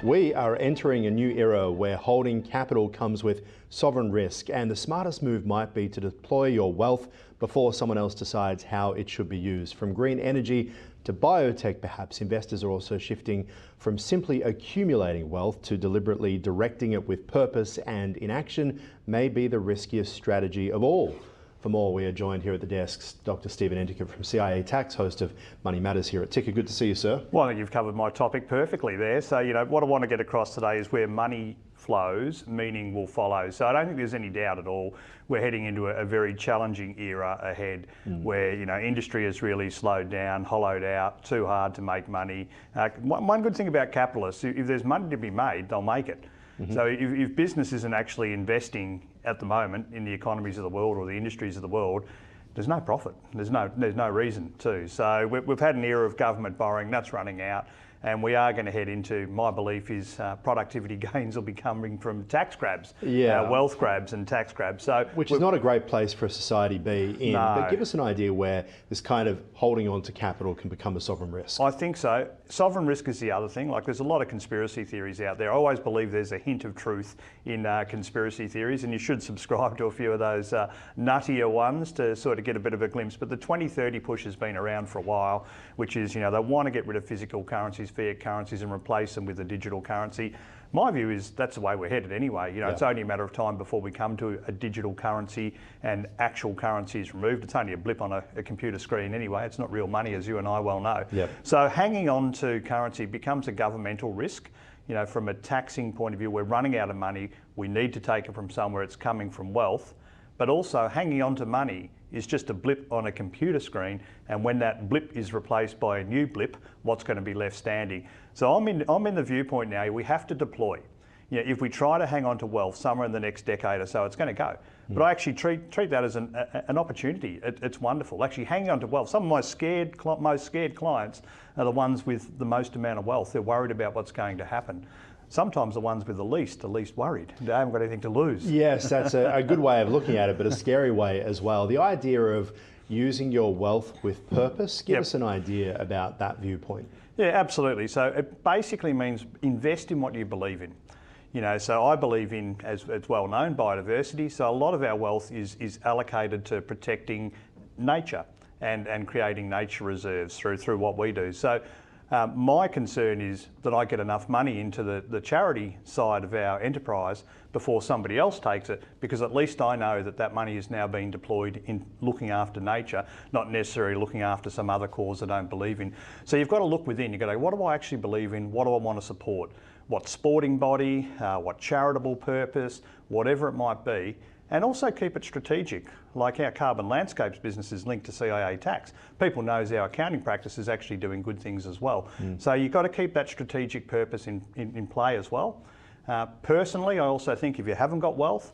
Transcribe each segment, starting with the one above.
We are entering a new era where holding capital comes with sovereign risk, and the smartest move might be to deploy your wealth before someone else decides how it should be used. From green energy to biotech, perhaps, investors are also shifting from simply accumulating wealth to deliberately directing it with purpose, and inaction may be the riskiest strategy of all. For more, we are joined here at the desks, Dr. Stephen Entiker from CIA Tax, host of Money Matters here at Ticker. Good to see you, sir. Well, I think you've covered my topic perfectly there. So, what I want to get across today is where money flows, meaning will follow. So I don't think there's any doubt at all we're heading into a very challenging era ahead where, industry has really slowed down, hollowed out, too hard to make money. One good thing about capitalists, if there's money to be made, they'll make it. So if business isn't actually investing at the moment in the economies of the world or the industries of the world, there's no profit. There's no reason to. So we've had an era of government borrowing, that's running out. And we are going to head into, my belief is, productivity gains will be coming from tax grabs, wealth grabs and tax grabs. So, which is not a great place for a society to be in, but give us an idea where this kind of holding on to capital can become a sovereign risk. I think so. Sovereign risk is the other thing. Like, there's a lot of conspiracy theories out there. I always believe there's a hint of truth in conspiracy theories, and you should subscribe to a few of those nuttier ones to sort of get a bit of a glimpse. But the 2030 push has been around for a while, which is, they want to get rid of physical currencies, fiat currencies, and replace them with a digital currency. My view is that's the way we're headed anyway. It's only a matter of time before we come to a digital currency and actual currency is removed. It's only a blip on a computer screen anyway. It's not real money, as you and I well know. So hanging on to currency becomes a governmental risk. From a taxing point of view, we're running out of money. We need to take it from somewhere. It's coming from wealth. But also hanging on to money is just a blip on a computer screen, and when that blip is replaced by a new blip, what's going to be left standing? So I'm in the viewpoint now, we have to deploy. If we try to hang on to wealth somewhere in the next decade or so, it's going to go. But I actually treat that as an opportunity. It's wonderful. Actually, hanging on to wealth. Some of my most scared clients are the ones with the most amount of wealth. They're worried about what's going to happen. Sometimes the ones with the least worried. They haven't got anything to lose. Yes, that's a good way of looking at it, but a scary way as well. The idea of using your wealth with purpose, give us an idea about that viewpoint. Yeah, absolutely. So it basically means invest in what you believe in. So I believe in, as it's well known, biodiversity. So a lot of our wealth is allocated to protecting nature and creating nature reserves through what we do. So my concern is that I get enough money into the charity side of our enterprise before somebody else takes it, because at least I know that money is now being deployed in looking after nature, not necessarily looking after some other cause I don't believe in. So you've got to look within. You've got to go, what do I actually believe in? What do I want to support? What sporting body, what charitable purpose, whatever it might be. And also keep it strategic, like our Carbon Landscapes business is linked to CIA Tax. People knows our accounting practice is actually doing good things as well. So you've got to keep that strategic purpose in play as well. Personally, I also think if you haven't got wealth,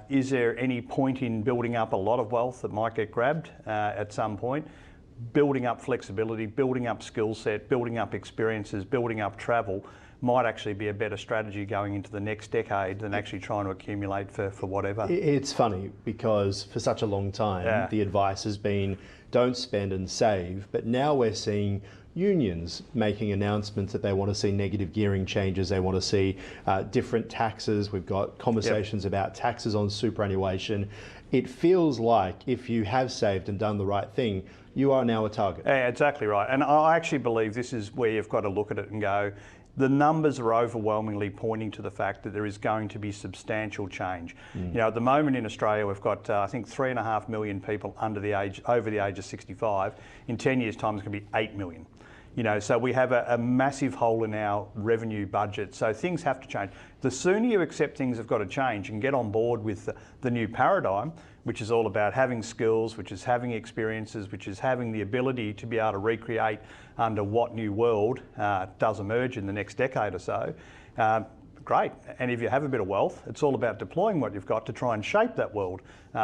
is there any point in building up a lot of wealth that might get grabbed at some point? Building up flexibility, building up skill set, building up experiences, building up travel might actually be a better strategy going into the next decade than actually trying to accumulate for whatever. It's funny because for such a long time, the advice has been don't spend and save, but now we're seeing unions making announcements that they want to see negative gearing changes, they want to see different taxes. We've got conversations about taxes on superannuation. It feels like if you have saved and done the right thing, you are now a target. Yeah, exactly right. And I actually believe this is where you've got to look at it and go, the numbers are overwhelmingly pointing to the fact that there is going to be substantial change. At the moment in Australia, we've got, I think, 3.5 million people over the age of 65. In 10 years' time, it's going to be 8 million. So we have a massive hole in our revenue budget. So things have to change. The sooner you accept things have got to change and get on board with the new paradigm, which is all about having skills, which is having experiences, which is having the ability to be able to recreate under what new world does emerge in the next decade or so, great. And if you have a bit of wealth, it's all about deploying what you've got to try and shape that world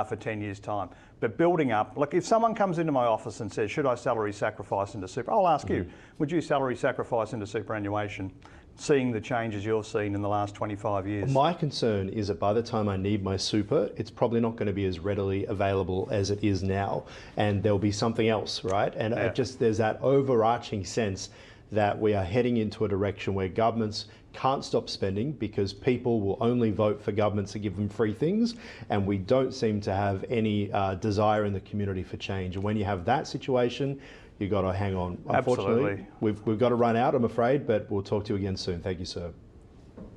for 10 years' time. But building up, like if someone comes into my office and says, should I salary sacrifice into super? I'll ask you, would you salary sacrifice into superannuation? Seeing the changes you've seen in the last 25 years? My concern is that by the time I need my super, it's probably not going to be as readily available as it is now, and there'll be something else, right? And there's that overarching sense that we are heading into a direction where governments can't stop spending because people will only vote for governments that give them free things, and we don't seem to have any desire in the community for change. And when you have that situation, you've got to hang on. Unfortunately, Absolutely. we've got to run out, I'm afraid, but we'll talk to you again soon. Thank you, sir.